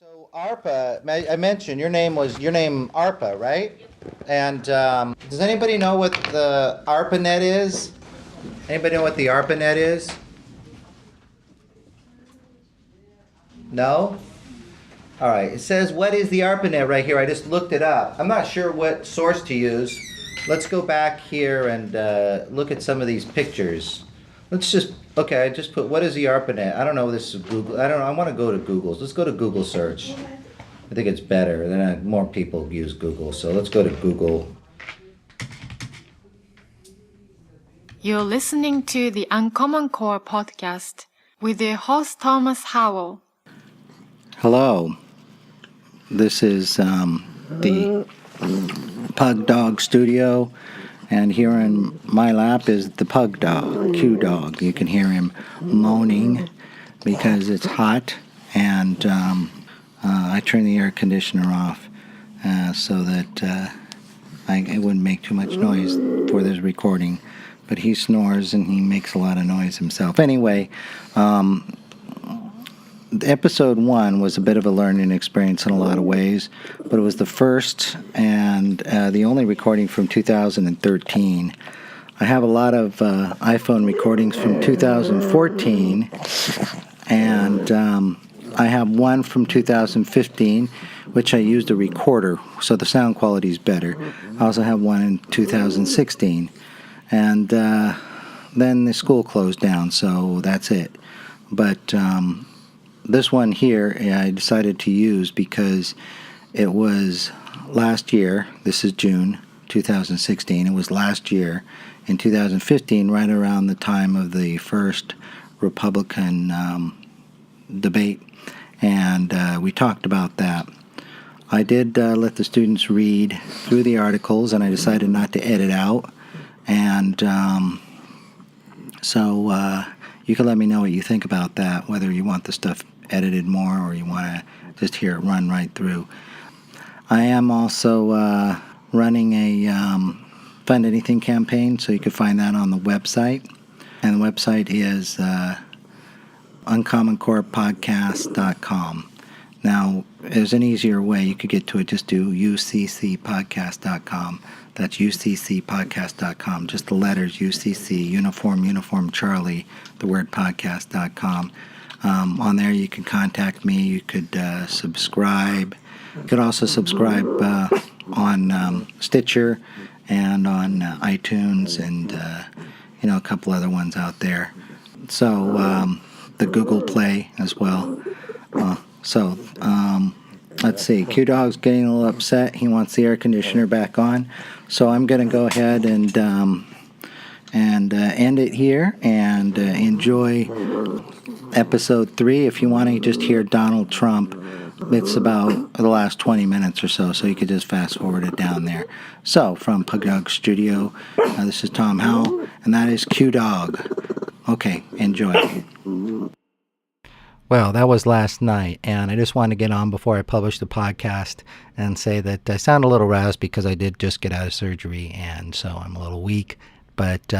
So ARPA, I mentioned your name ARPA, right? And does anybody know what the Arpanet is? Anybody know what the Arpanet is? No? All right. It says, what is the Arpanet right here? I just looked it up. I'm not sure what source to use. Let's go back here and look at some of these pictures. I just put, what is the Arpanet? I don't know, this is Google. I don't know, I want to go to Google's. Let's go to Google search. I think it's better. Then more people use Google, so let's go to Google. You're listening to the UnCommonCore Podcast with your host Thomas Howell. Hello. This is the Pug Dog Studio, and here in my lap is the Pug Dog, Q Dog. You can hear him moaning because it's hot, and I turned the air conditioner off so that it wouldn't make too much noise for this recording. But he snores and he makes a lot of noise himself. Anyway, episode 1 was a bit of a learning experience in a lot of ways, but it was the first and the only recording from 2013. I have a lot of iPhone recordings from 2014, and I have one from 2015, which I used a recorder, so the sound quality is better. I also have one in 2016, and then the school closed down, so that's it. But this one here I decided to use because it was last year. This is June 2016. It was last year in 2015, right around the time of the first Republican debate, and we talked about that. I did let the students read through the articles, and I decided not to edit out, and so you can let me know what you think about that, whether you want the stuff edited more or you want to just hear it run right through. I am also running a Fund Anything campaign, so you can find that on the website. And the website is UnCommonCorePodcast.com. Now, there's an easier way you could get to it. Just do UCCPodcast.com. That's UCCPodcast.com. Just the letters UCC, Uniform Charlie, the word podcast.com. On there you can contact me. You could subscribe. You could also subscribe on Stitcher and on iTunes and a couple other ones out there. So the Google Play as well. Let's see. Q Dog's getting a little upset. He wants the air conditioner back on. So I'm going to go ahead and end it here and enjoy episode 3. If you want to just hear Donald Trump, it's about the last 20 minutes or so you could just fast forward it down there. So from Pug Dog Studio, this is Tom Howell, and that is Q Dog. Okay, enjoy. Well, that was last night, and I just wanted to get on before I publish the podcast and say that I sound a little roused because I did just get out of surgery, and so I'm a little weak. But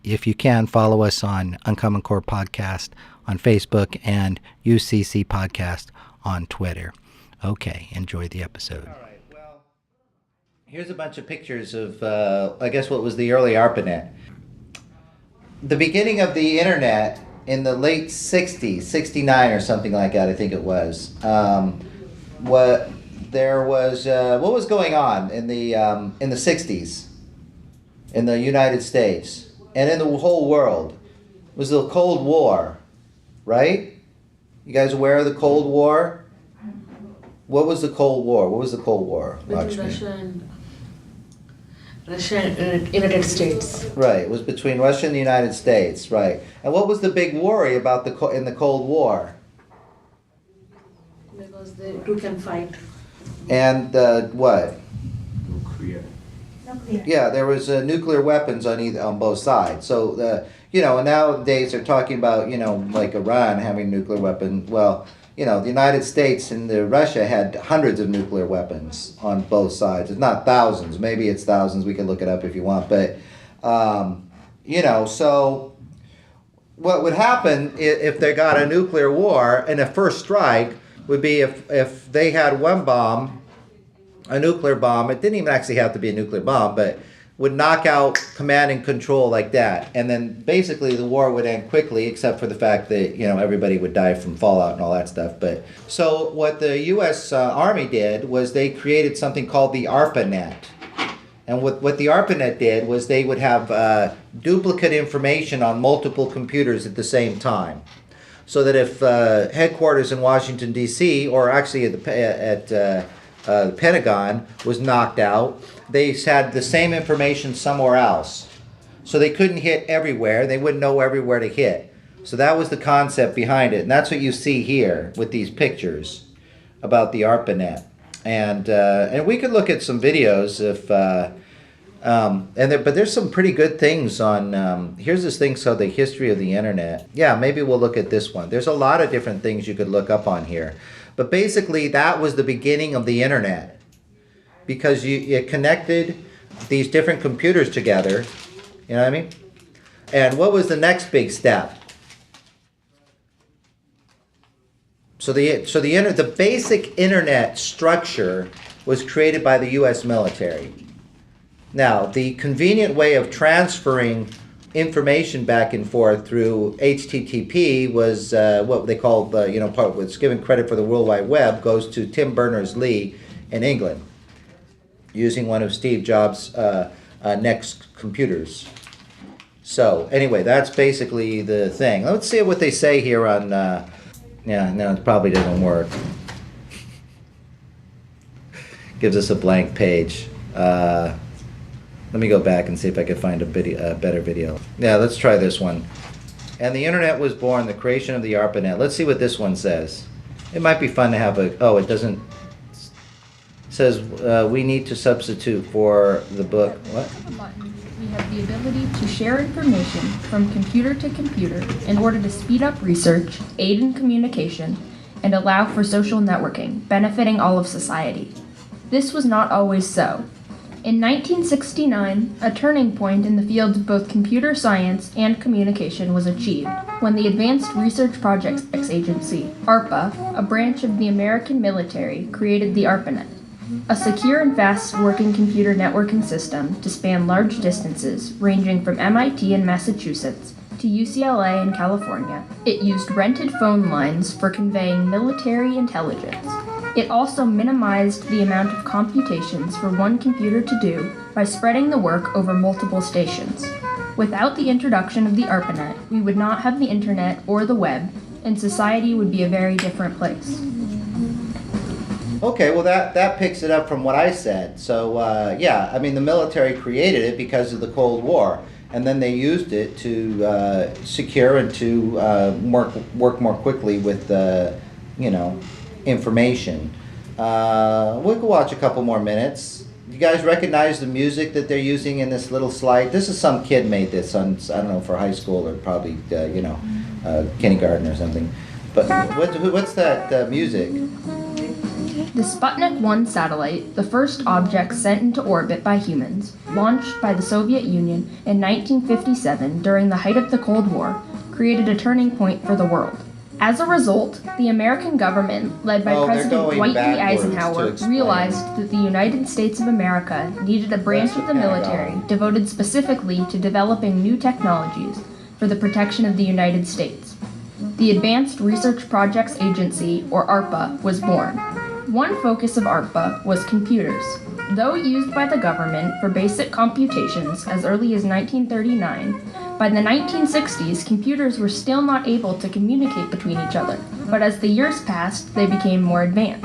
if you can, follow us on UnCommonCore Podcast on Facebook and UCC Podcast on Twitter. Okay, enjoy the episode. All right, well, here's a bunch of pictures of, I guess, what was the early ARPANET. The beginning of the internet in the late 60s, 69 or something like that, I think it was. What was going on in the 60s in the United States and in the whole world? It was the Cold War, right? You guys aware of the Cold War? What was the Cold War? Between Russia and United States. Right, it was between Russia and the United States, right. And what was the big worry about in the Cold War? Because the two can fight. And what? Nuclear. Yeah, there was nuclear weapons on both sides. So, and nowadays they're talking about, like Iran having nuclear weapons. Well, the United States and Russia had hundreds of nuclear weapons on both sides. It's not thousands. Maybe it's thousands. We can look it up if you want. But, so what would happen if they got a nuclear war and a first strike would be if they had one bomb, a nuclear bomb. It didn't even actually have to be a nuclear bomb, but would knock out command and control like that, and then basically the war would end quickly, except for the fact that everybody would die from fallout and all that stuff. But so what the U.S. Army did was they created something called the Arpanet, and what the Arpanet did was they would have duplicate information on multiple computers at the same time, so that if headquarters in Washington D.C. or actually at the Pentagon was knocked out, they had the same information somewhere else. So they couldn't hit everywhere. They wouldn't know everywhere to hit. So that was the concept behind it. And that's what you see here with these pictures about the Arpanet. And we could look at some videos but there's some pretty good things on, here's this thing called the history of the internet. Yeah, maybe we'll look at this one. There's a lot of different things you could look up on here. But basically that was the beginning of the internet, because it connected these different computers together, you know what I mean? And what was the next big step? So the basic internet structure was created by the U.S. military. Now, the convenient way of transferring information back and forth through HTTP was what they called, part was given credit for the World Wide Web, goes to Tim Berners-Lee in England, using one of Steve Jobs' next computers. So anyway, that's basically the thing. Let's see what they say here on, no, it probably doesn't work. Gives us a blank page. Let me go back and see if I can find a better video. Yeah, let's try this one. And the internet was born, the creation of the Arpanet. Let's see what this one says. It might be fun to have it doesn't. It says we need to substitute for the book. What? We have the ability to share information from computer to computer in order to speed up research, aid in communication, and allow for social networking, benefiting all of society. This was not always so. In 1969, a turning point in the fields of both computer science and communication was achieved when the Advanced Research Projects Agency, ARPA, a branch of the American military, created the Arpanet, a secure and fast working computer networking system to span large distances ranging from MIT in Massachusetts to UCLA in California. It used rented phone lines for conveying military intelligence. It also minimized the amount of computations for one computer to do by spreading the work over multiple stations. Without the introduction of the Arpanet, we would not have the internet or the web, and society would be a very different place. Okay, well that picks it up from what I said. So the military created it because of the Cold War, and then they used it to secure and to work more quickly with information. We could watch a couple more minutes. You guys recognize the music that they're using in this little slide? This is some kid made this on, I don't know, for high school or probably kindergarten or something. But what's that music? The Sputnik 1 satellite, the first object sent into orbit by humans, launched by the Soviet Union in 1957 during the height of the Cold War, created a turning point for the world. As a result, the American government, led by President Dwight D. Eisenhower, realized that the United States of America needed a branch of the military devoted specifically to developing new technologies for the protection of the United States. The Advanced Research Projects Agency, or ARPA, was born. One focus of ARPA was computers. Though used by the government for basic computations as early as 1939, by the 1960s, computers were still not able to communicate between each other, but as the years passed, they became more advanced.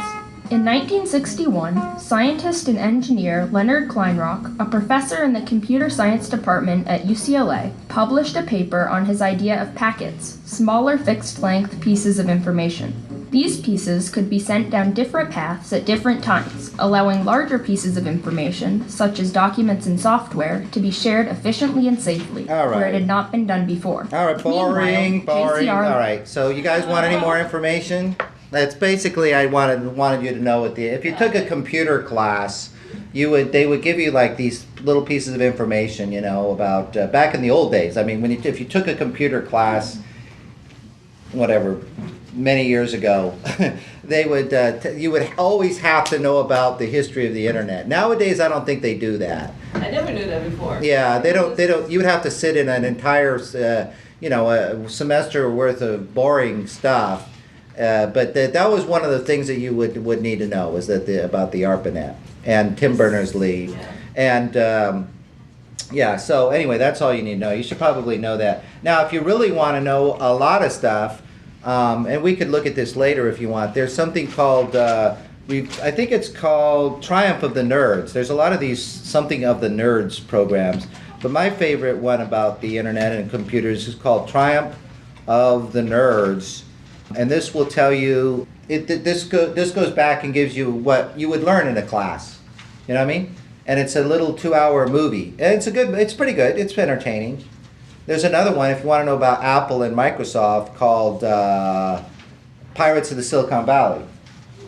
In 1961, scientist and engineer Leonard Kleinrock, a professor in the computer science department at UCLA, published a paper on his idea of packets, smaller fixed-length pieces of information. These pieces could be sent down different paths at different times, allowing larger pieces of information, such as documents and software, to be shared efficiently and safely, where it had not been done before. All right, boring. All right, so you guys want any more information? That's basically, I wanted you to know if you took a computer class, they would give you like these little pieces of information, about back in the old days. I mean, if you took a computer class, whatever, many years ago, they would you would always have to know about the history of the internet. Nowadays, I don't think they do that. I never knew that before. Yeah, they don't. You would have to sit in an entire, a semester worth of boring stuff. But that was one of the things that you would need to know was that about the Arpanet and Tim Berners-Lee, and So anyway, that's all you need to know. You should probably know that. Now, if you really want to know a lot of stuff, and we could look at this later if you want. There's something called I think it's called Triumph of the Nerds. There's a lot of these something of the nerds programs, but my favorite one about the internet and computers is called Triumph of the Nerds. And this will tell you, this goes back and gives you what you would learn in a class. You know what I mean? And it's a little 2-hour movie. And it's pretty good. It's entertaining. There's another one, if you want to know about Apple and Microsoft, called Pirates of the Silicon Valley.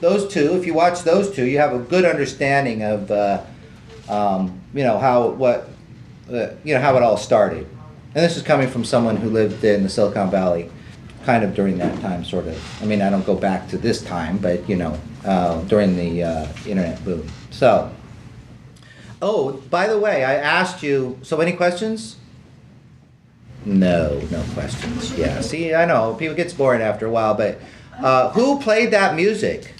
Those two, if you watch those two, you have a good understanding of, how it all started. And this is coming from someone who lived in the Silicon Valley. Kind of during that time, sort of. I mean, I don't go back to this time, but during the internet boom. So, by the way, I asked you. So, any questions? No questions. Yeah. See, I know people gets boring after a while, but who played that music?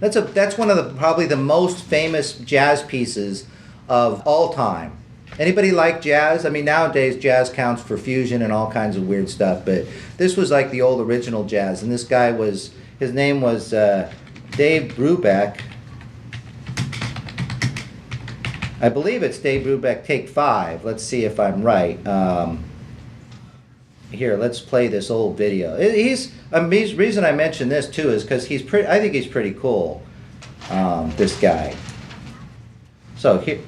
That's one of probably the most famous jazz pieces of all time. Anybody like jazz? I mean, nowadays jazz counts for fusion and all kinds of weird stuff, but this was like the old original jazz, and this guy his name was Dave Brubeck. I believe it's Dave Brubeck, take 5. Let's see if I'm right. Here, let's play this old video. The reason I mention this too is because I think he's pretty cool, this guy. So here.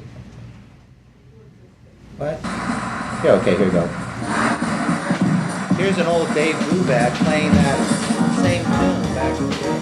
What? Yeah, okay, here we go. Here's an old Dave Brubeck playing that same tune back in the day.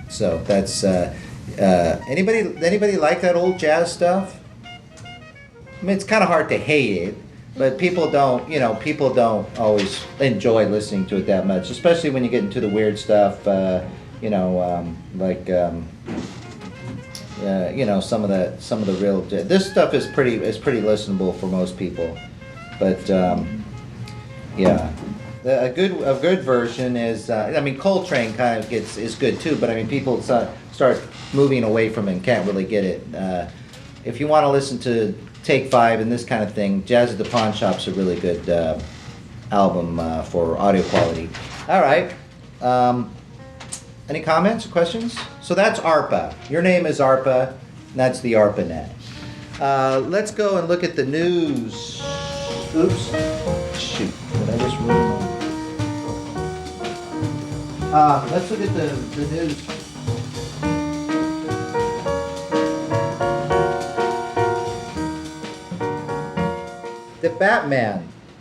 So that's anybody like that old jazz stuff? I mean, it's kind of hard to hate it, but people don't always enjoy listening to it that much, especially when you get into the weird stuff, some of the real. This stuff is pretty listenable for most people, but yeah. A good version is Coltrane kind of is good too, but I mean people start moving away from it and can't really get it. If you want to listen to Take 5 and this kind of thing, Jazz at the Pawn Shop's a really good album for audio quality. All right. Any comments or questions? So that's ARPA. Your name is ARPA, and that's the ARPANET. Let's go and look at the news. Oops. Shoot. Did I just ruin one? Let's look at the news. The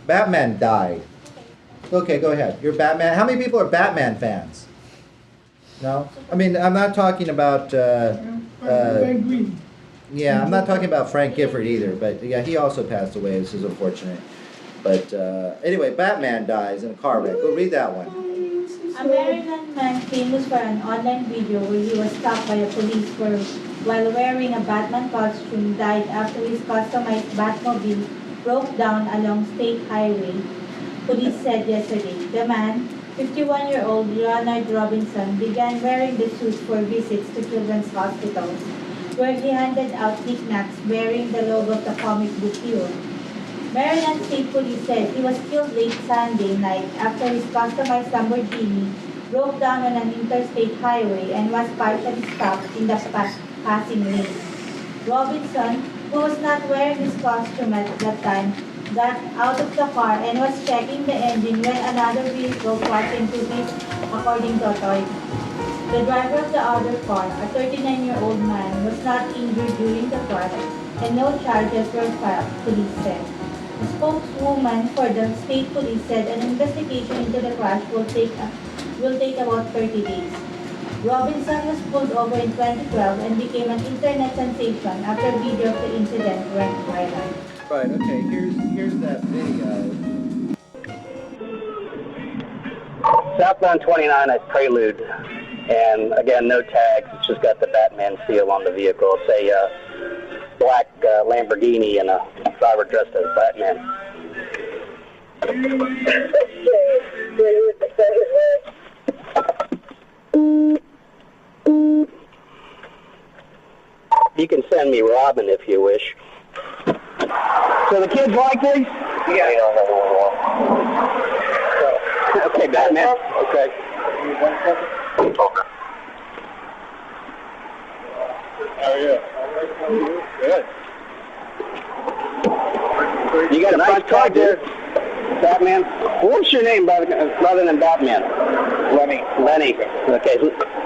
Batman died. Okay, go ahead. You're Batman. How many people are Batman fans? No? I mean, I'm not talking about... Frank Green. Yeah, I'm not talking about Frank Gifford either, but yeah, he also passed away. This is unfortunate. But anyway, Batman dies in a car wreck. Go read that one. A Maryland man famous for an online video where he was stopped by a police while wearing a Batman costume died after his customized Batmobile broke down along State Highway, police said yesterday. The man, 51-year-old Leonard Robinson, began wearing the suit for visits to children's hospitals, where he handed out knickknacks bearing the logo of the comic book hero. Maryland State Police said he was killed late Sunday night after his customized Lamborghini broke down on an interstate highway and was partially stopped in the passing lane. Robinson, who was not wearing his costume at that time, got out of the car and was checking the engine when another vehicle crashed into him, according to authorities. The driver of the other car, a 39-year-old man, was not injured during the crash and no charges were filed, police said. The spokeswoman for the state police said an investigation into the crash will take about 30 days. Robinson was pulled over in 2012 and became an internet sensation after video of the incident went viral. Right, okay, here's that video. Southbound 29 at Prelude, and again, no tags. It's just got the Batman seal on the vehicle. It's a black Lamborghini and a driver dressed as Batman. You can send me Robin if you wish. So the kids like these? Yeah. Okay, Batman. Okay. 1 second. Okay. Oh, yeah. Good. You got a nice car, dude. Batman. What's your name, rather than Batman? Lenny. Lenny. Okay.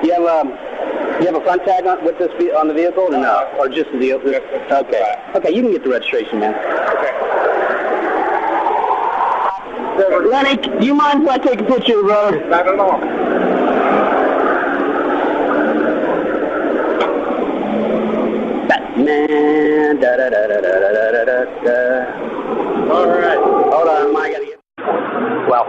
You have a front tag with this on the vehicle, or no? Or just the vehicle? Okay. Okay. You can get the registration, man. Okay. Lenny, do you mind if I take a picture of the road? Not at all. Batman. Da da da da da da da da da. All right. Hold on, I gotta get. Well,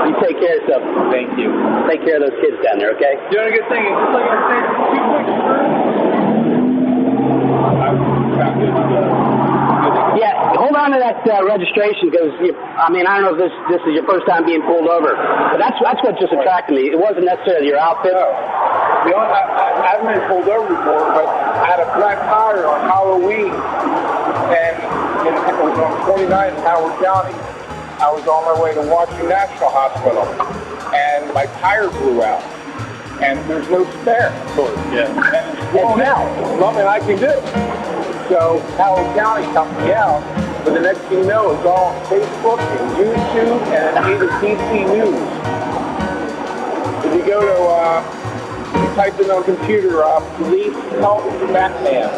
you take care of yourself. Thank you. Take care of those kids down there, okay? Doing a good thing. It's just like I said, 2 quick. Yeah, hold on to that registration because, I don't know if this is your first time being pulled over, but that's what just attracted me. It wasn't necessarily your outfit. No. I haven't been pulled over before, but I had a flat tire on Halloween, and it was on 29 in Howard County. I was on my way to Washington National Hospital, and my tire blew out, and there's no spare for it. Yeah. And it's blown out. There's nothing I can do. So Howard County helped me out, but the next thing you know, it's all on Facebook and YouTube and ABC News. If you go to, you type in on the computer, police help Batman.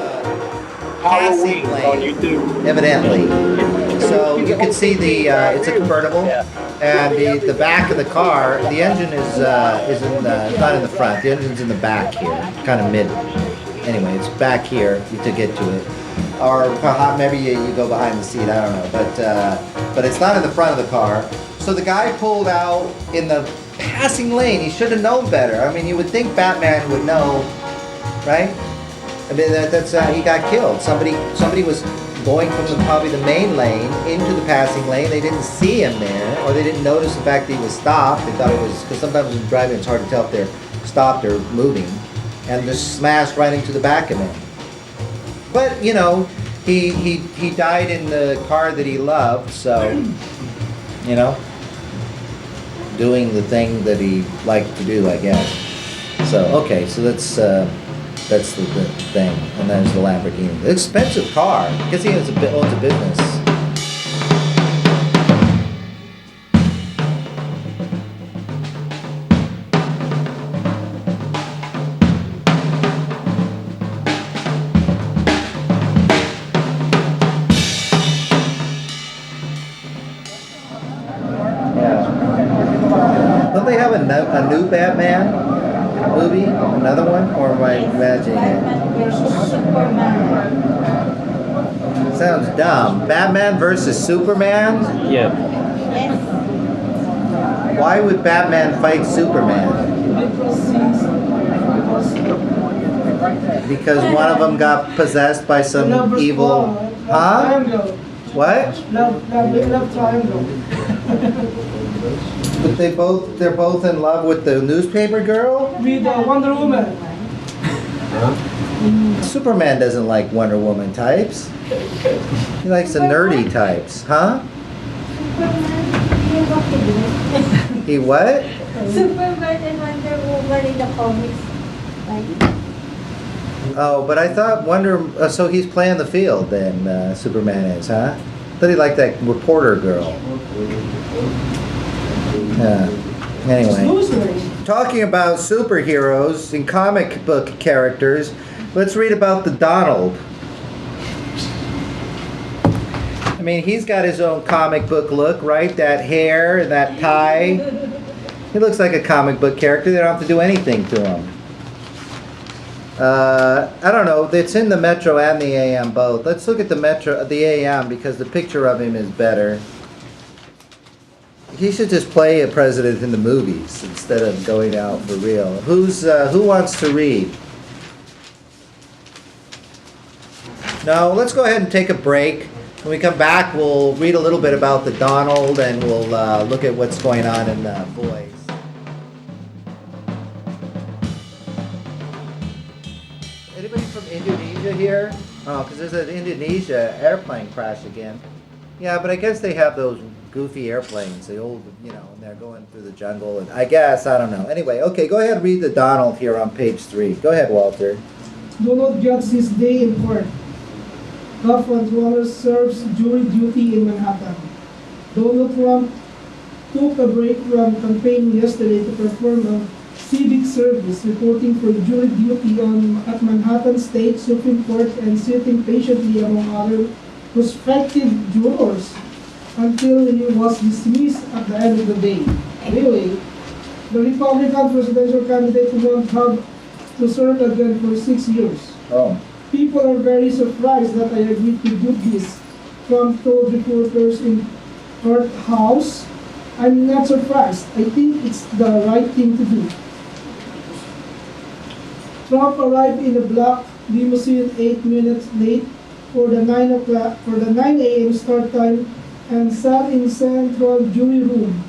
Halloween on YouTube. Evidently. So you can see it's a convertible, and the back of the car, the engine is not in the front. The engine's in the back here, kind of mid. Anyway, it's back here to get to it, or maybe you go behind the seat. I don't know, but it's not in the front of the car. So the guy pulled out in the passing lane. He should have known better. I mean, you would think Batman would know, right? I mean, that's he got killed. Somebody was going from probably the main lane into the passing lane. They didn't see him there, or they didn't notice the fact that he was stopped. They thought it was, because sometimes when driving it's hard to tell if they're stopped or moving, and just smashed right into the back of him. But he died in the car that he loved, so doing the thing that he liked to do, I guess. So okay, so that's the thing, and there's the Lamborghini. The expensive car. I guess he owns a business. Yeah. Don't they have a new Batman movie? Another one? Or am I imagining it? Sounds dumb. Batman versus Superman? Yeah. Yes. Why would Batman fight Superman? Because one of them got possessed by some evil. Huh? What? Love triangle. But they're both in love with the newspaper girl? With Wonder Woman. Superman doesn't like Wonder Woman types. He likes the nerdy types, huh? He what? Superman and Wonder Woman in the comics. Right? Oh, but I thought so he's playing the field then, Superman is, huh? I thought he liked that reporter girl. Anyway, talking about superheroes and comic book characters, let's read about the Donald. I mean, he's got his own comic book look, right? That hair and that tie. He looks like a comic book character. They don't have to do anything to him. I don't know. It's in the Metro and the AM both. Let's look at the AM because the picture of him is better. He should just play a president in the movies instead of going out for real. Who wants to read? No, let's go ahead and take a break. When we come back, we'll read a little bit about the Donald and we'll look at what's going on in Boys. Anybody from Indonesia here? Oh, because there's an Indonesia airplane crash again. Yeah, but I guess they have those goofy airplanes, the old, and they're going through the jungle. And I don't know. Anyway, okay, go ahead and read the Donald here on page 3. Go ahead, Walter. Donald gets his day in court. Tough Waller serves jury duty in Manhattan. Donald Trump took a break from campaigning yesterday to perform a civic service, reporting for jury duty at Manhattan State Supreme Court and sitting patiently among other prospective jurors until he was dismissed at the end of the day. Really, the Republican presidential candidate won't have to serve again for 6 years. Oh. People are very surprised that I agreed to do this, Trump told reporters in Court House. I'm not surprised. I think it's the right thing to do. Trump arrived in a black limousine 8 minutes late for the 9 a.m. start time and sat in central jury room,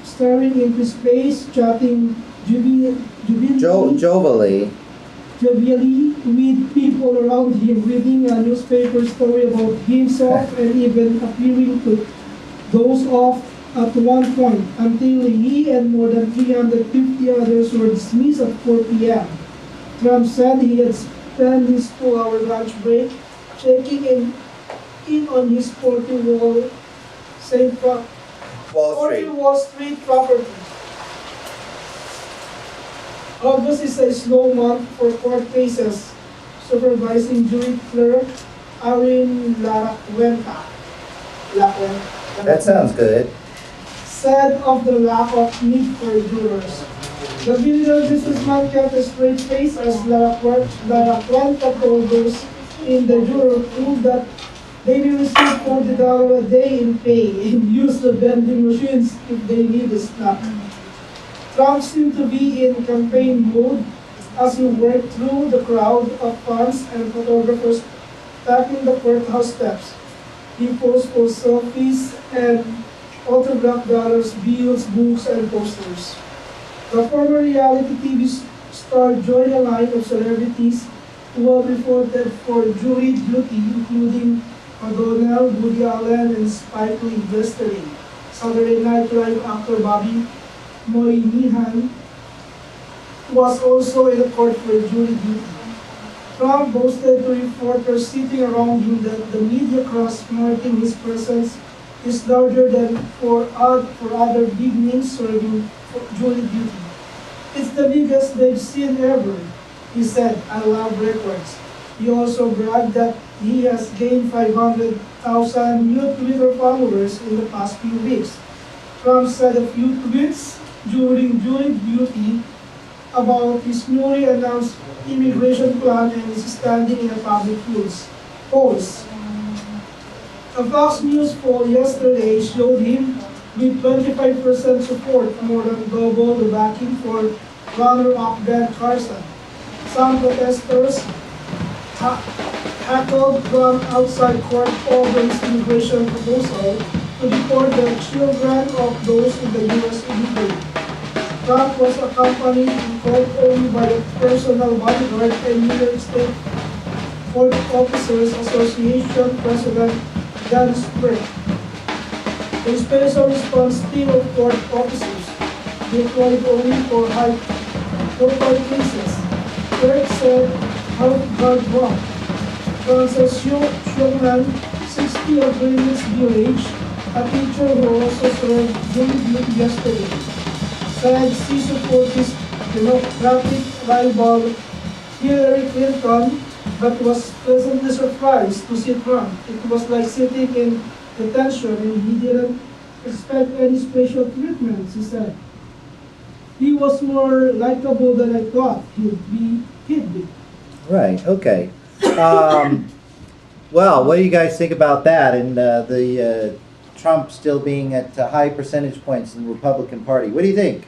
staring into space, chatting jovially with people around him, reading a newspaper story about himself and even appearing to doze off at one point until he and more than 350 others were dismissed at 4 p.m. Trump said he had spent his 2-hour lunch break checking in on his 40 Wall Street property. August is a slow month for court cases, supervising jury clerk Arin Lacuenta. That sounds good. Said of the lack of need for jurors. The billionaire businessman kept a straight face as Lacuenta told those in the juror pool that they will receive $40 a day in pay and use the vending machines if they need a snack. Trump seemed to be in campaign mode as he worked through the crowd of fans and photographers packing the courthouse steps. He posed for selfies and autographed dollars, bills, books, and posters. The former reality TV star joined a line of celebrities who have reported for jury duty, including Madonna, Woody Allen, and Spike Lee yesterday. Saturday Night Live actor Bobby Moynihan was also in the court for jury duty. Trump boasted to reporters sitting around him that the media crowd marking his presence is larger than for other big names serving jury duty. It's the biggest they've seen ever, he said. I love records. He also bragged that he has gained 500,000 new Twitter followers in the past few weeks. Trump said a few tweets during jury duty about his newly announced immigration plan and his standing in the public polls. A Fox News poll yesterday showed him with 25% support, more than double the backing for runner-up Ben Carson. Some protesters heckled Trump outside court over his immigration proposal to deport the children of those in the U.S. illegally. Trump was accompanied in court only by the personal bodyguard and New York State Court Officers Association President Dennis Brick. The special response team of court officers deployed only for high-profile cases. Brick said health guard drunk. Frances Schumann, 60 of Greenwich Village, a teacher who also served jury duty yesterday, said she supports his Democratic rival Hillary Clinton, but was pleasantly surprised to see Trump. It was like sitting in detention and he didn't expect any special treatment, she said. He was more likable than I thought he'd be. Right. Okay. Well, what do you guys think about that? And the Trump still being at high percentage points in the Republican Party. What do you think?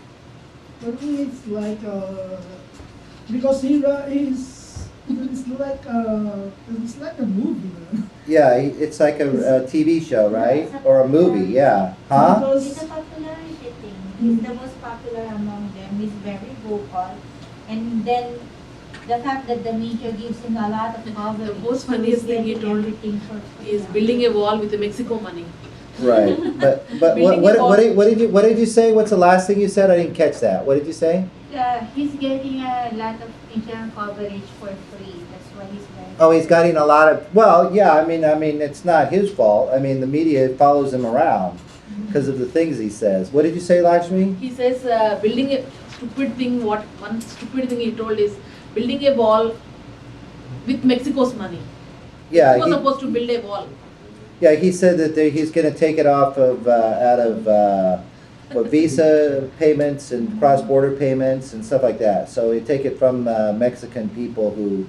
For me, it's like because it's like a movie. Yeah, it's like a TV show, right? Or a movie, yeah. Huh? It's a popularity thing. He's the most popular among them. He's very vocal. And then the fact that the media gives him a lot of coverage. The most funniest thing he told is building a wall with the Mexico money. Right. But what did you say? What's the last thing you said? I didn't catch that. What did you say? He's getting a lot of media coverage for free. That's why he's very. Oh, he's getting a lot of. Well, yeah. I mean, it's not his fault. I mean, the media follows him around because of the things he says. What did you say, Lakshmi? He says building a stupid thing. What one stupid thing he told is building a wall with Mexico's money. Yeah. He was supposed to build a wall. Yeah, he said that he's going to take it off of out of visa payments and cross-border payments and stuff like that. So he take it from Mexican people who,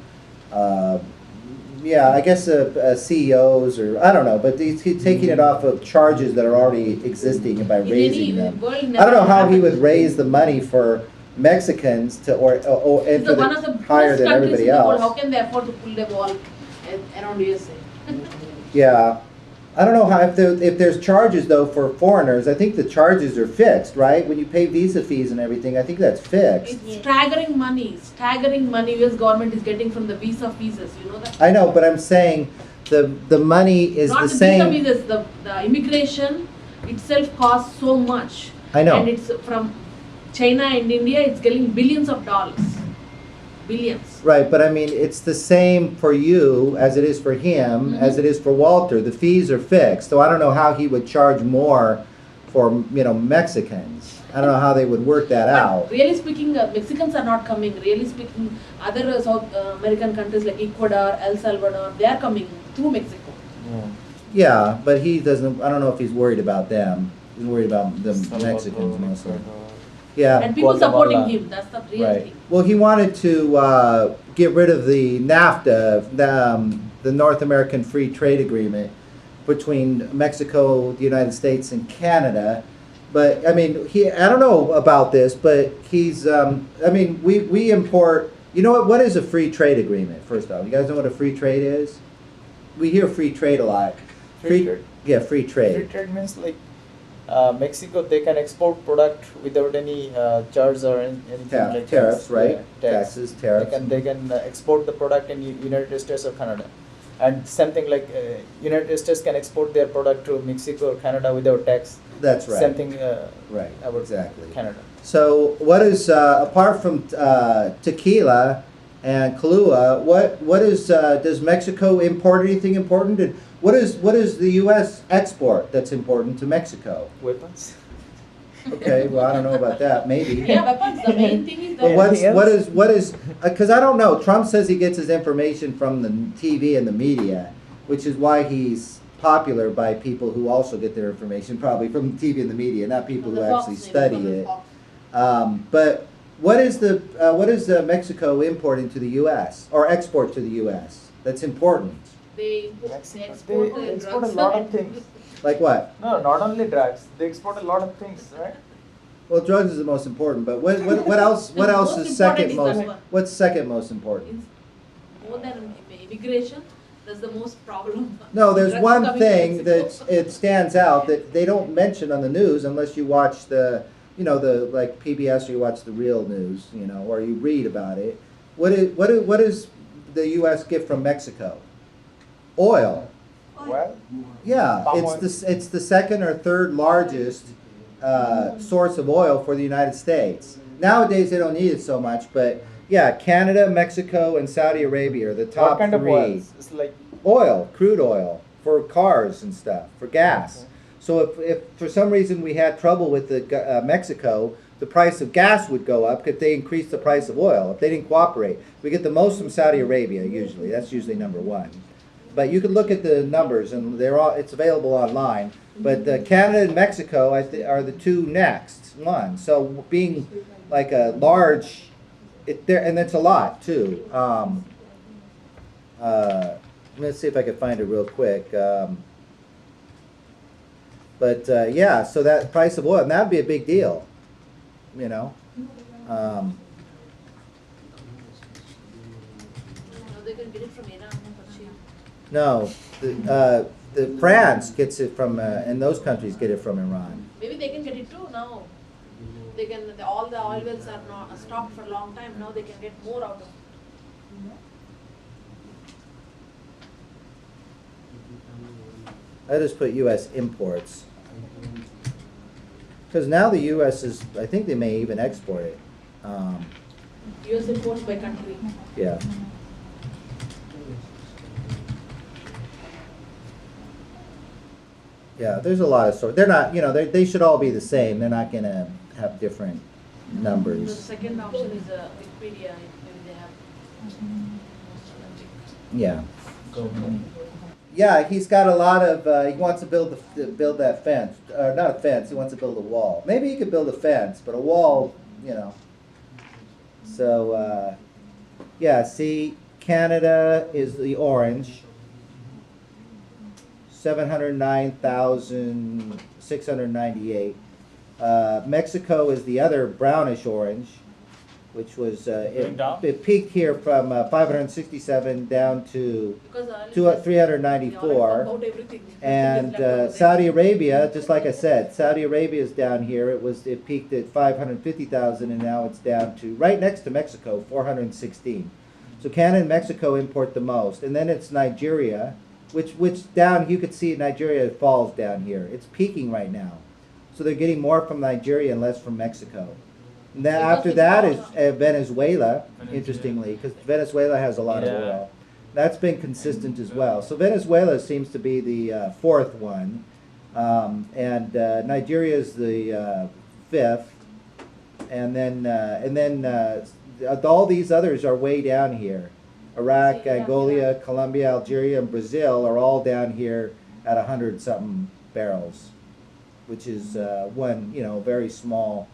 I guess CEOs or I don't know, but he's taking it off of charges that are already existing by raising them. I don't know how he would raise the money for Mexicans to and for one of the higher poorest than countries everybody in the world. else. How can they afford to build a wall around USA? Yeah. I don't know how if there's charges though for foreigners. I think the charges are fixed, right? When you pay visa fees and everything, I think that's fixed. It's staggering money. US government is getting from the visa fees. You know that? I know, but I'm saying the money is Not the same. Visa fees, the immigration itself costs so much. I know. And it's from China and India. It's getting billions of dollars. Billions. Right, but I mean, it's the same for you as it is for him, as it is for Walter. The fees are fixed, so I don't know how he would charge more for Mexicans. I don't know how they would work that out. Really speaking, Mexicans are not coming. Really speaking, other South American countries like Ecuador, El Salvador, they are coming through Mexico. Yeah, but he doesn't. I don't know if he's worried about them. He's worried about the Mexicans mostly. Yeah. And people supporting him. That's the real Right. thing. Well, he wanted to get rid of the NAFTA, the North American Free Trade Agreement between Mexico, the United States, and Canada. But I mean, I don't know about this, but he's. I mean, we import. You know what? What is a free trade agreement? First off, you guys know what a free trade is? We hear free trade a lot. Free trade? Yeah, free trade. Free trade means like Mexico, they can export product without any charge or anything like tariffs, that. right? Yeah, Taxes, tariffs. They can export the product in United States or Canada. And something like United States can export their product to Mexico or Canada without tax. That's right. Something right. About Exactly. Canada. So, what is apart from tequila and Kahlua? What is does Mexico import anything important? And what is the U.S. export that's important to Mexico? Weapons. Okay, well I don't know about that. Maybe. Yeah, weapons. The main thing is But that. what is because I don't know. Trump says he gets his information from the TV and the media, which is why he's popular by people who also get their information probably from the TV and the media, not people who actually study it. But what is Mexico importing to the U.S. or export to the U.S. that's important? They They export export a lot of things. Like what? No, not only drugs. They export a lot of things, right? Well, drugs is the most important, but what else? What else Most is second important is most? that one. What's second most important? More than immigration, that's the most problem. No, there's Drugs one coming to thing Mexico. that it stands out that they don't mention on the news unless you watch the like PBS or you watch the real news, or you read about it. What is the U.S. get from Mexico? Oil. Well, Yeah, Palm it's the second or third largest source of oil for the United States. Nowadays they don't need it so much, but yeah, Canada, Mexico, and Saudi Arabia are the top what kind of three. oil? It's like Oil, crude oil, for cars and stuff, for gas. So if for some reason we had trouble with the Mexico, the price of gas would go up because they increased the price of oil. If they didn't cooperate, we get the most from Saudi Arabia usually. That's usually number one. But you can look at the numbers, and it's available online. But Canada and Mexico are the two next ones. So being like a large, and it's a lot too. Let's see if I can find it real quick. Yeah, so that price of oil, and that'd be a big deal. No, they can get it from Iran for cheap. No, the France gets it from, and those countries get it from Iran. Maybe they can get it too now. They can. All the oil wells are not stopped for a long time. Now they can get more out of it. I just put U.S. imports. Because now the U.S. I think they may even export it. US imports by country. Yeah. Yeah, there's a lot of sort. They're not, they should all be the same. They're not going to have different The numbers. second option is Wikipedia. Maybe they have. Yeah. Yeah, he's got a lot of. He wants to build that fence, not a fence. He wants to build a wall. Maybe he could build a fence, but a wall, So, yeah. See, Canada is the orange. 709,698. Mexico is the other brownish orange, which was it peaked here from 567 down to 394. And Saudi Arabia, just like I said, Saudi Arabia is down here. It peaked at 550,000, and now it's down to right next to Mexico, 416. So Canada and Mexico import the most, and then it's Nigeria, which down you could see Nigeria falls down here. It's peaking right now, so they're getting more from Nigeria and less from Mexico. And then after that is Venezuela, interestingly, because Venezuela has a lot of oil. That's been consistent as well. So Venezuela seems to be the fourth one, and Nigeria is the fifth, and then all these others are way down here. Iraq, Angola, Colombia, Algeria, and Brazil are all down here at 100-something barrels, which is one, very small,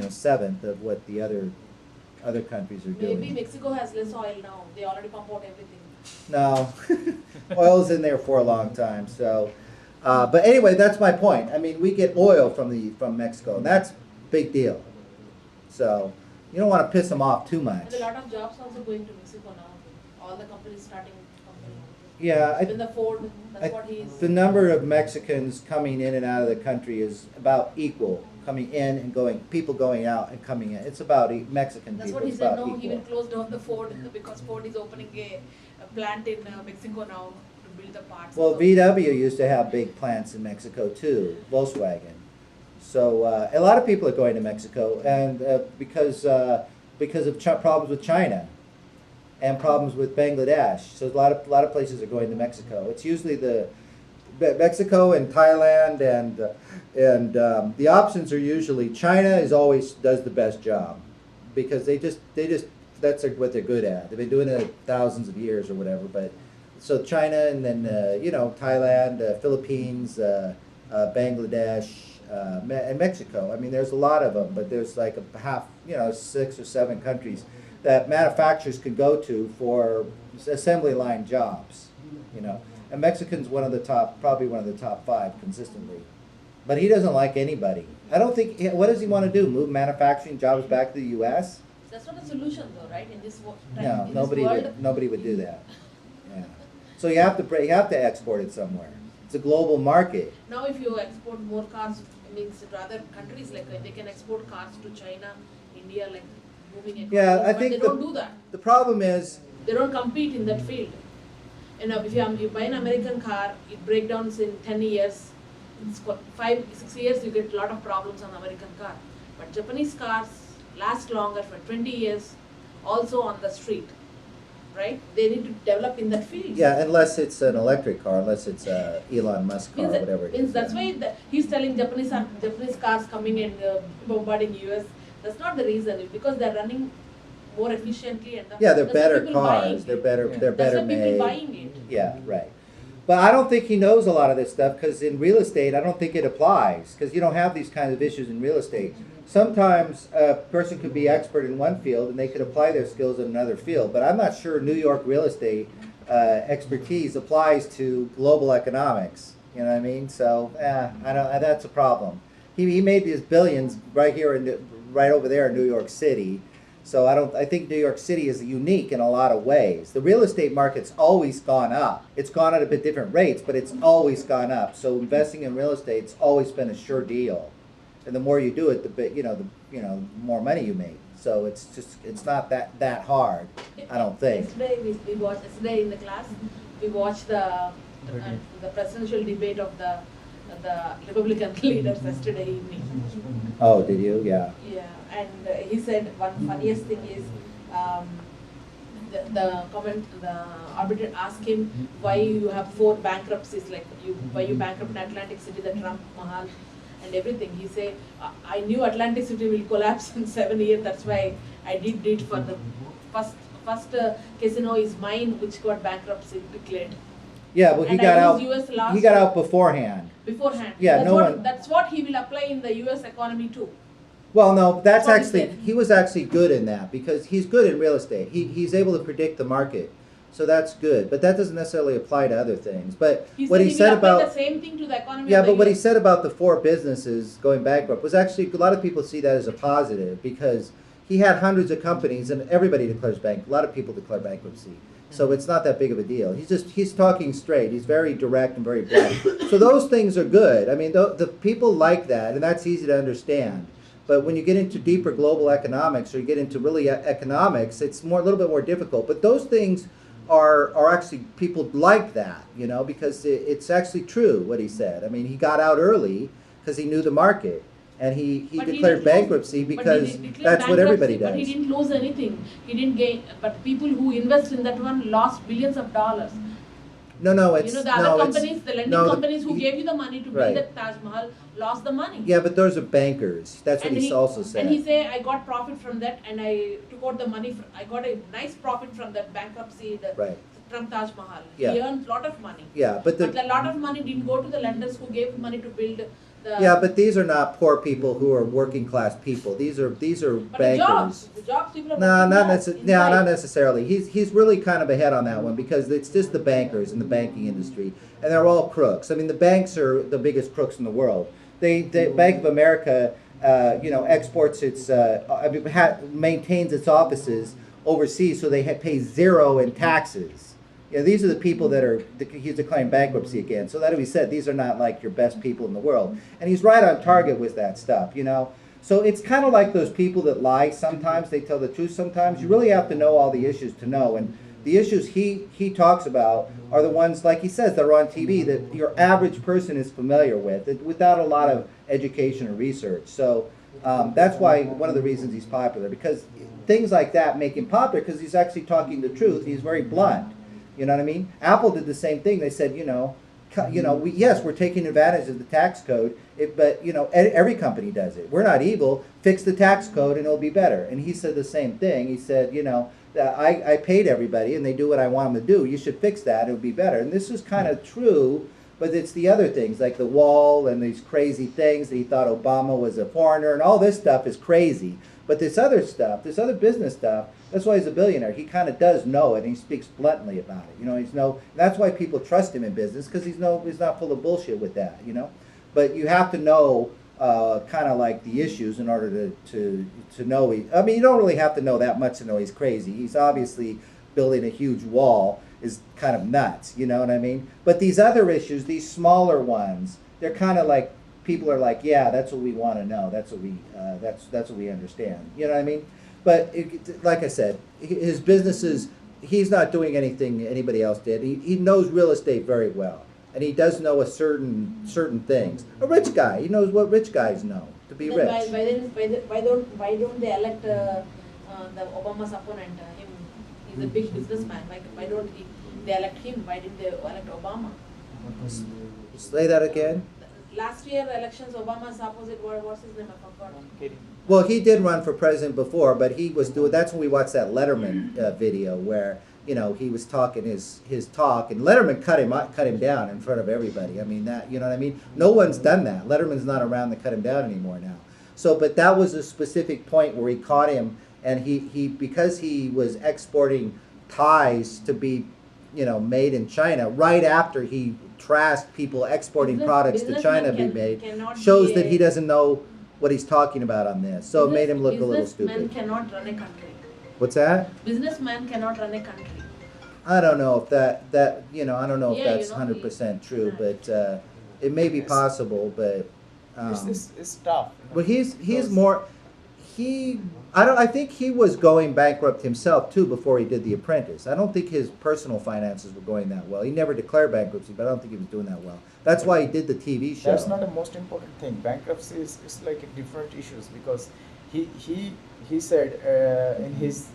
seventh of what the other countries are doing. Maybe Mexico has less oil now. They already pump out everything. No, oil's in there for a long time. So, but anyway, that's my point. I mean, we get oil from Mexico, and that's a big deal. So you don't want to piss them off too much. And a lot of jobs also going to Mexico now. All the companies starting company. Yeah, Even the Ford, that's what he's. the number of Mexicans coming in and out of the country is about equal. Coming in and going, people going out and coming in. It's about Mexican That's people. what he It's said. about No, he will equal. close down the Ford because Ford is opening a plant in Mexico now to build the parts. Well, So- VW used to have big plants in Mexico too, Volkswagen. So a lot of people are going to Mexico, and because of problems with China and problems with Bangladesh. So a lot of places are going to Mexico. It's usually Mexico and Thailand, and the options are usually China always does the best job because they just that's what they're good at. They've been doing it thousands of years or whatever. But so China, and then Thailand, Philippines, Bangladesh. And Mexico. I mean, there's a lot of them, but there's like a half, 6 or 7 countries that manufacturers can go to for assembly line jobs, And Mexican's probably one of the top 5 consistently. But he doesn't like anybody. I don't think, what does he want to do? Move manufacturing jobs back to the U.S.? That's not a solution though, right? In this No, in nobody this world, nobody would do that. Yeah. So you have to export it somewhere. It's a global market. Now if you export more cars, means to other countries, like they can export cars to China, India, like moving it. Yeah, I but think they don't do that. the problem is, They don't compete in that field. You know, if you buy an American car, it breakdowns in 10 years. It's got 5-6 years, you get a lot of problems on American car. But Japanese cars last longer for 20 years, also on the street, right? They need to develop in that field. yeah, unless it's an electric car, unless it's a Elon Musk car, or whatever it is. That's why he's telling Japanese cars coming and bombarding US. That's not the reason. It's because they're running more efficiently and Yeah, they're that's better why people cars. buying They're it. better. They're That's better why people made. buying it. Yeah, right. But I don't think he knows a lot of this stuff because in real estate, I don't think it applies because you don't have these kinds of issues in real estate. Sometimes a person could be expert in one field and they could apply their skills in another field. But I'm not sure New York real estate expertise applies to global economics. You know what I mean? So I don't. That's a problem. He made these billions right here right over there in New York City. So I think New York City is unique in a lot of ways. The real estate market's always gone up. It's gone at a bit different rates, but it's always gone up. So investing in real estate's always been a sure deal. And the more you do it, the more money you make. So it's not that hard, I don't think. Yesterday in the class, we watched the presidential debate of the Republican leaders yesterday evening. Oh, did you? Yeah. Yeah, and he said one funniest thing is the arbitrator asked him why you have 4 bankruptcies, like why you bankrupt in Atlantic City, the Trump Mahal, and everything. He said, I knew Atlantic City will collapse in 7 years. That's why I did it for the first casino is mine, which got bankruptcy declared. Yeah, well, he And got I out. used US last He got out beforehand. beforehand. Yeah, That's what he will apply in the US economy too. Well, no, That's what he actually, said. he was actually good in that because he's good in real estate. He's able to predict the market. So that's good. But that doesn't necessarily apply to other things. But what he said will apply about the same thing to the economy. yeah, of the but what he US. said about the 4 businesses going bankrupt was actually, a lot of people see that as a positive because he had hundreds of companies and everybody declares a lot of people declare bankruptcy. So it's not that big of a deal. He's talking straight. He's very direct and very blunt. So those things are good. I mean, the people like that, and that's easy to understand. But when you get into deeper global economics or you get into really economics, it's a little bit more difficult. But those things are actually, people like that, because it's actually true what he said. I mean, he got out early because he knew the market. And he declared bankruptcy because that's what everybody does. But he didn't lose anything. He didn't gain. But people who invest in that one lost billions of dollars. No, it's the other companies, the lending companies who gave you the money to right. build the Taj Mahal lost the money. Yeah, but those are bankers. That's what he also said. And he said, I got profit from that, and I took out the money. I got a nice profit from that bankruptcy. From Taj Mahal. Yeah. He earned a lot of money. Yeah, but a lot of money didn't go to the lenders who gave money to build. Yeah, but these are not poor people who are working class people. These are bankers. The jobs people are not necessarily. He's really kind of ahead on that one because it's just the bankers in the banking industry, and they're all crooks. I mean, the banks are the biggest crooks in the world. The Bank of America, exports its, maintains its offices overseas, so they pay 0 in taxes. These are the people he's declaring bankruptcy again. So that we said, these are not like your best people in the world. And he's right on target with that stuff, So it's kind of like those people that lie sometimes, they tell the truth sometimes. You really have to know all the issues to know. And the issues he talks about are the ones, like he says, that are on TV that your average person is familiar with, without a lot of education or research. So that's why one of the reasons he's popular, because things like that make him popular because he's actually talking the truth. He's very blunt. You know what I mean? Apple did the same thing. They said, yes, we're taking advantage of the tax code, but every company does it. We're not evil. Fix the tax code and it'll be better. And he said the same thing. He said, I paid everybody and they do what I want them to do. You should fix that. It'll be better. And this is kind of true, but it's the other things like the wall and these crazy things that he thought Obama was a foreigner and all this stuff is crazy. But this other stuff, this other business stuff, that's why he's a billionaire. He kind of does know it, and he speaks bluntly about it. You know, that's why people trust him in business, because he's not full of bullshit with that. You know, but you have to know kind of like the issues in order to know. I mean, you don't really have to know that much to know he's crazy. He's obviously building a huge wall is kind of nuts. You know what I mean? But these other issues, these smaller ones, they're kind of like people are like, yeah, that's what we want to know. That's what we that's what we understand. You know what I mean? But like I said, his businesses, he's not doing anything anybody else did. He knows real estate very well, and he does know certain things. A rich guy, he knows what rich guys know to be rich. Why don't they elect the Obama's opponent? Him, he's a big businessman. Why don't they elect him? Why did they elect Obama? Say that again. Last year elections, Obama's opposite, what's his name? I forgot. Well, he did run for president before, but he was doing. That's when we watched that Letterman video where he was talking his talk, and Letterman cut him down in front of everybody. I mean that you know what I mean. No one's done that. Letterman's not around to cut him down anymore now. So, but that was a specific point where he caught him, and he because he was exporting ties to be, made in China right after he trashed people exporting products to China be made, shows that he doesn't know what he's talking about on this. So it made him look a little stupid. Businessmen cannot run a country. What's that? Businessman cannot run a country. I don't know if that I don't know if that's 100% true, but it may be possible. But it's tough. But he's more. I think he was going bankrupt himself too before he did The Apprentice. I don't think his personal finances were going that well. He never declared bankruptcy, but I don't think he was doing that well. That's why he did the TV show. That's not the most important thing. Bankruptcy is like different issues, because he said in his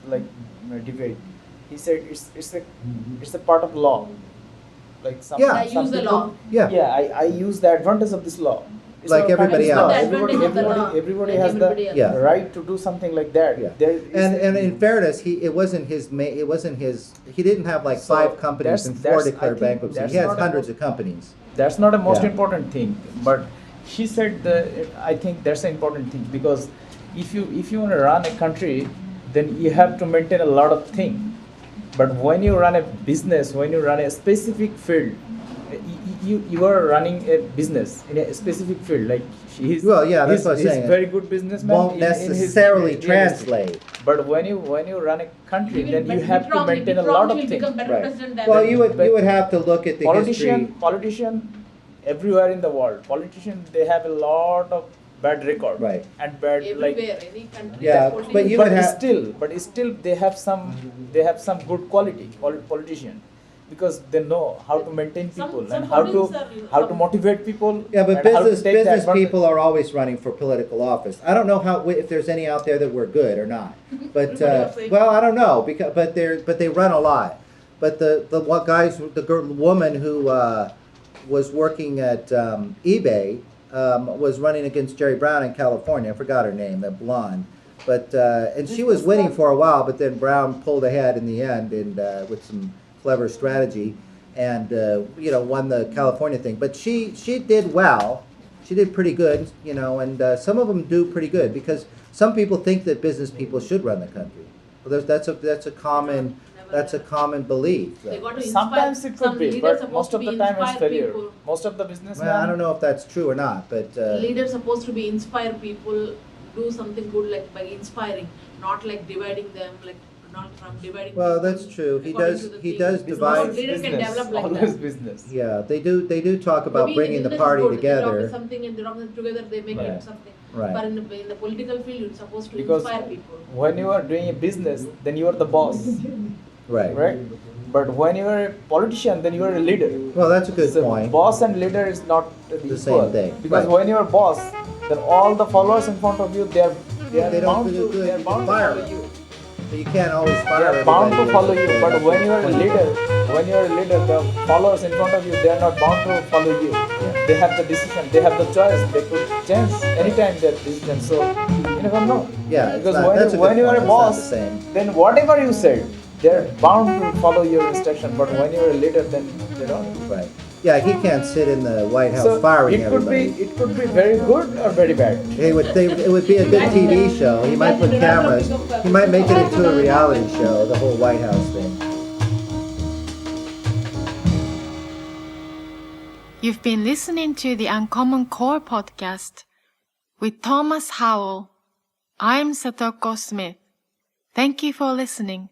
debate, he said it's a part of law. Like some use the law. I use the advantage of this law. It's like everybody else. Everybody has the right to do something like that. Yeah. And in fairness, he didn't have like 5 companies and 4 declared bankruptcy. He has hundreds of companies. That's not the most important thing, but he said I think that's an important thing, because if you want to run a country, then you have to maintain a lot of things. But when you run a business, when you run a specific field, you are running a business in a specific field. Like he's what I'm saying. He's very good businessman. Won't necessarily translate. But when you run a country, then you have to maintain a lot of things. Right. Well, you would have to look at the history. Politician, everywhere in the world, politicians, they have a lot of bad record. Right. And bad everywhere, any country. Yeah, but still they have some good quality politician. Because they know how to maintain people and how to motivate people. Yeah, but business people are always running for political office. I don't know if there's any out there that were good or not. But well, I don't know but they run a lot. But the woman who was working at eBay was running against Jerry Brown in California. I forgot her name, that blonde. But and she was winning for a while, but then Brown pulled ahead in the end and with some clever strategy, and won the California thing. But she did well. She did pretty good, and some of them do pretty good, because some people think that business people should run the country. Well, that's a common belief. Sometimes it could be, but most of the time it's failure. Most of the businessmen. Well, I don't know if that's true or not, but leaders supposed to be inspire people, do something good like by inspiring, not like dividing them, like. Not from dividing. Well, that's true. He does divide. Leaders can develop like that. Business. Yeah, they do talk about bringing the party together. They something and they talk together, they make it something. Right. But in the political field, you're supposed to inspire people. When you are doing a business, then you are the boss. Right. But when you are a politician, then you are a leader. Well, that's a good point. Boss and leader is not the same thing. Because when you are boss, then all the followers in front of you, they are bound to follow you. You can't always fire everybody. They are bound to follow you, but when you are a leader, the followers in front of you, they are not bound to follow you. Yeah. They have the decision, they have the choice. They could change anytime their decision. So you never know. Yeah, because when you are a boss, then whatever you said, they are bound to follow your instruction. But when you are a leader, then they don't. Right. Yeah, he can't sit in the White House So firing it could everybody. it could be very good or very bad. It would be a good TV show. He might put cameras. He might make it into a reality show, the whole White House thing. You've been listening to the UnCommonCore Podcast with Thomas Howell. I'm Satoko Smith. Thank you for listening.